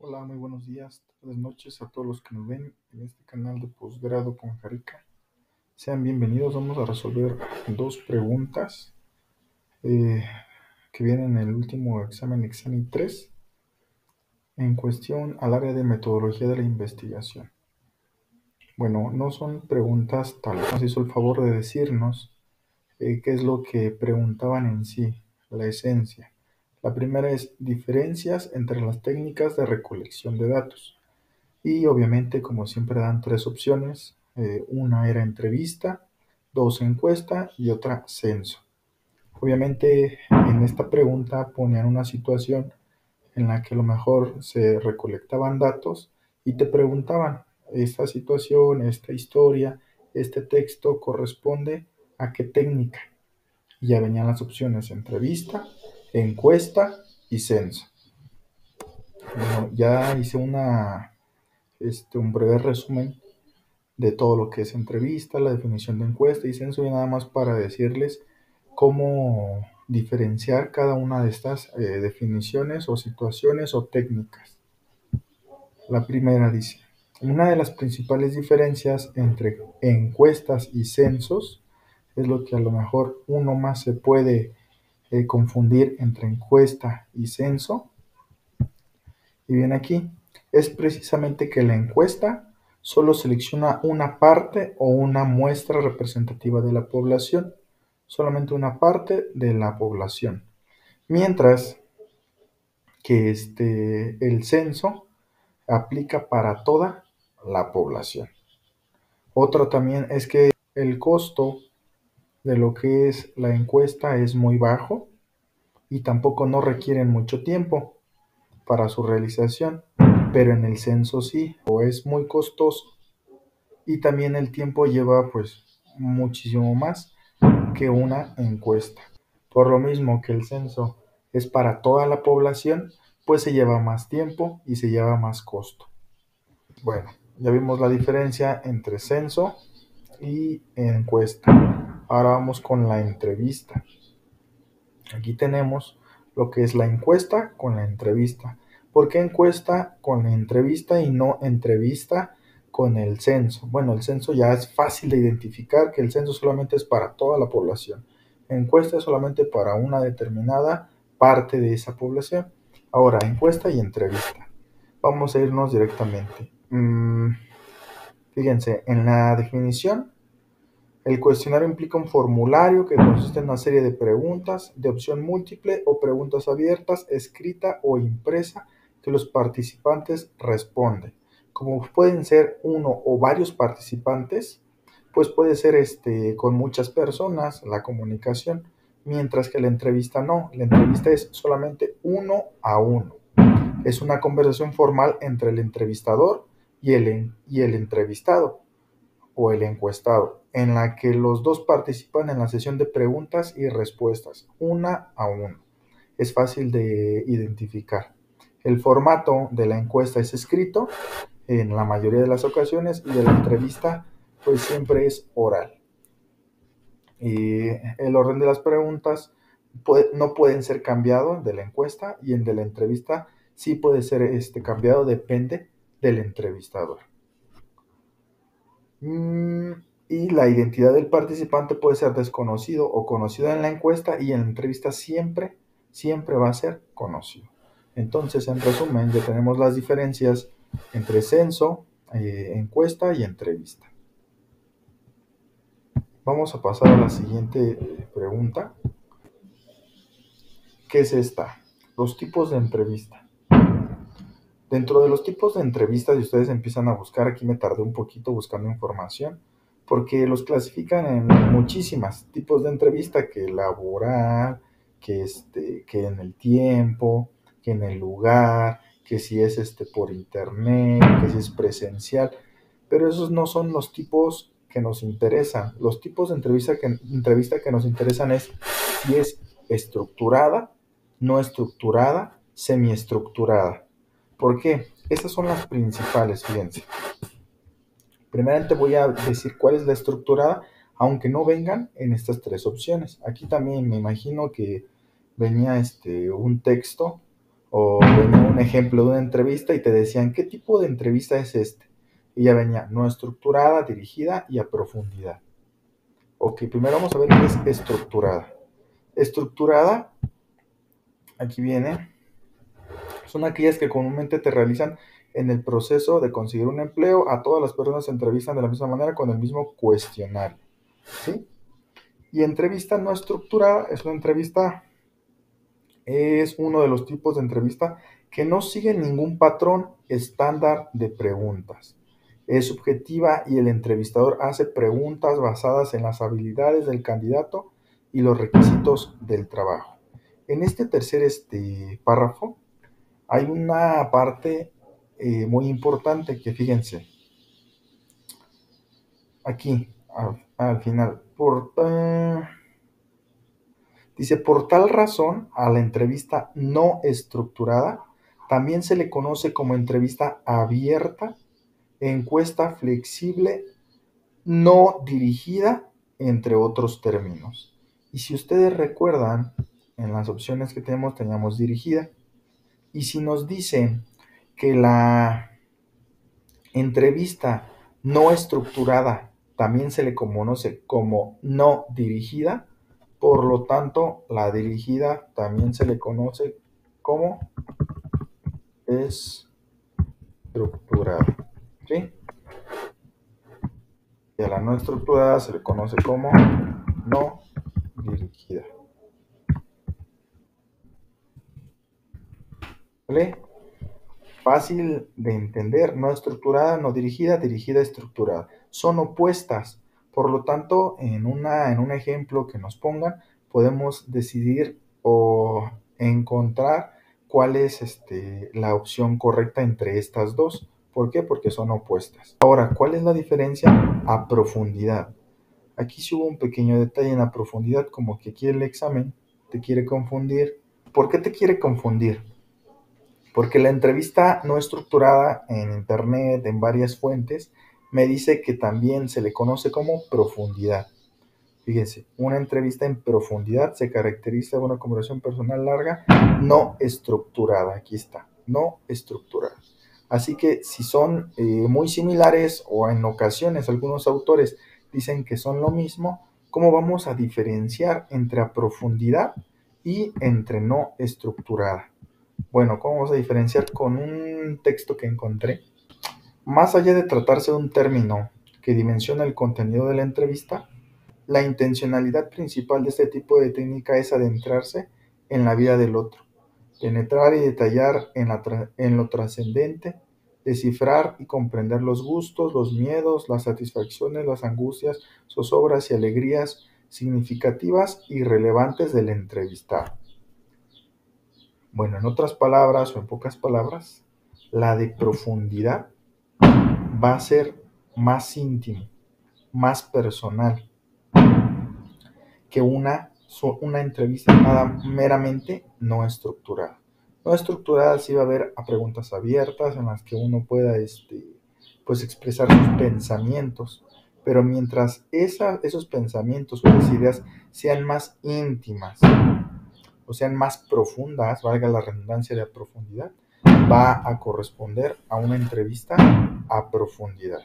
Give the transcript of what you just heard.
Hola, muy buenos días, buenas noches a todos los que nos ven en este canal de posgrado con Jarica. Sean bienvenidos, vamos a resolver dos preguntas eh, que vienen en el último examen 3, en cuestión al área de metodología de la investigación. Bueno, no son preguntas tal, nos hizo el favor de decirnos qué es lo que preguntaban en sí, la esencia. La primera es diferencias entre las técnicas de recolección de datos. Y obviamente, como siempre, dan tres opciones. Una era entrevista, dos encuesta y otra censo. Obviamente, en esta pregunta ponían una situación en la que a lo mejor se recolectaban datos y te preguntaban, esta situación, esta historia, este texto corresponde a qué técnica. Y ya venían las opciones: entrevista, encuesta y censo. Bueno, ya hice un breve resumen de todo lo que es entrevista, la definición de encuesta y censo, y nada más para decirles cómo diferenciar cada una de estas definiciones o situaciones o técnicas. La primera dice: una de las principales diferencias entre encuestas y censos es lo que a lo mejor uno más se puede confundir entre encuesta y censo. Y bien, aquí es precisamente que la encuesta solo selecciona una parte o una muestra representativa de la población, solamente una parte de la población, mientras que el censo aplica para toda la población. Otro también es que el costo de lo que es la encuesta es muy bajo y tampoco no requieren mucho tiempo para su realización, pero en el censo sí, o es muy costoso y también el tiempo lleva pues muchísimo más que una encuesta. Por lo mismo que el censo es para toda la población, pues se lleva más tiempo y se lleva más costo. Bueno, ya vimos la diferencia entre censo y encuesta. Ahora vamos con la entrevista. Aquí tenemos lo que es la encuesta con la entrevista. ¿Por qué encuesta con la entrevista y no entrevista con el censo? Bueno, el censo ya es fácil de identificar, que el censo solamente es para toda la población. Encuesta es solamente para una determinada parte de esa población. Ahora, encuesta y entrevista. Vamos a irnos directamente. Fíjense, en la definición, el cuestionario implica un formulario que consiste en una serie de preguntas de opción múltiple o preguntas abiertas, escrita o impresa, que los participantes responden. Como pueden ser uno o varios participantes, pues puede ser con muchas personas la comunicación, mientras que la entrevista no. La entrevista es solamente uno a uno. Es una conversación formal entre el entrevistador y el entrevistado o el encuestado, en la que los dos participan en la sesión de preguntas y respuestas, una a uno. Es fácil de identificar. El formato de la encuesta es escrito en la mayoría de las ocasiones, y de la entrevista pues siempre es oral. Y el orden de las preguntas no pueden ser cambiados de la encuesta, y el de la entrevista sí puede ser cambiado, depende del entrevistador. Y la identidad del participante puede ser desconocido o conocido en la encuesta, y en la entrevista siempre va a ser conocido. Entonces, en resumen, ya tenemos las diferencias entre censo, encuesta y entrevista. Vamos a pasar a la siguiente pregunta, que es esta: los tipos de entrevista. Dentro de los tipos de entrevistas, y ustedes empiezan a buscar, aquí me tardé un poquito buscando información, porque los clasifican en muchísimas tipos de entrevista, que laboral, que en el tiempo, que en el lugar, que si es por internet, que si es presencial, pero esos no son los tipos que nos interesan. Los tipos de entrevista que nos interesan es si es estructurada, no estructurada, semiestructurada. ¿Por qué? Estas son las principales, fíjense. Primeramente voy a decir cuál es la estructurada, aunque no vengan en estas tres opciones. Aquí también me imagino que venía un texto O venía un ejemplo de una entrevista y te decían, ¿qué tipo de entrevista es este? Y ya venía, no estructurada, dirigida y a profundidad. Ok, primero vamos a ver qué es estructurada. Estructurada, aquí viene, son aquellas que comúnmente te realizan en el proceso de conseguir un empleo. A todas las personas se entrevistan de la misma manera con el mismo cuestionario, ¿sí? Y entrevista no estructurada es una entrevista, es uno de los tipos de entrevista que no sigue ningún patrón estándar de preguntas. Es subjetiva y el entrevistador hace preguntas basadas en las habilidades del candidato y los requisitos del trabajo. En este tercer párrafo hay una parte muy importante que fíjense, aquí al final, dice, por tal razón, a la entrevista no estructurada también se le conoce como entrevista abierta, encuesta flexible, no dirigida, entre otros términos. Y si ustedes recuerdan, en las opciones que tenemos, teníamos dirigida. Y si nos dicen que la entrevista no estructurada también se le conoce como no dirigida, por lo tanto, la dirigida también se le conoce como estructurada, ¿sí? Y a la no estructurada se le conoce como no dirigida. ¿Vale? Fácil de entender, no estructurada, no dirigida, dirigida, estructurada. Son opuestas. Por lo tanto, en un ejemplo que nos pongan, podemos decidir o encontrar cuál es la opción correcta entre estas dos. ¿Por qué? Porque son opuestas. Ahora, ¿cuál es la diferencia? A profundidad. Aquí sí hubo un pequeño detalle en la profundidad, como que aquí el examen te quiere confundir. ¿Por qué te quiere confundir? Porque la entrevista no estructurada en internet, en varias fuentes, me dice que también se le conoce como profundidad. Fíjense, una entrevista en profundidad se caracteriza por una conversación personal larga, no estructurada. Aquí está, no estructurada. Así que si son muy similares o en ocasiones algunos autores dicen que son lo mismo, ¿cómo vamos a diferenciar entre a profundidad y entre no estructurada? Bueno, ¿cómo vamos a diferenciar? Con un texto que encontré. Más allá de tratarse de un término que dimensiona el contenido de la entrevista, la intencionalidad principal de este tipo de técnica es adentrarse en la vida del otro, penetrar y detallar en lo trascendente, descifrar y comprender los gustos, los miedos, las satisfacciones, las angustias, zozobras y alegrías significativas y relevantes del entrevistado. Bueno, en otras palabras o en pocas palabras, la de profundidad va a ser más íntimo, más personal que una entrevista nada meramente no estructurada. No estructurada sí va a haber a preguntas abiertas en las que uno pueda pues expresar sus pensamientos, pero mientras esos pensamientos o esas ideas sean más íntimas o sean más profundas, valga la redundancia de profundidad, va a corresponder a una entrevista a profundidad.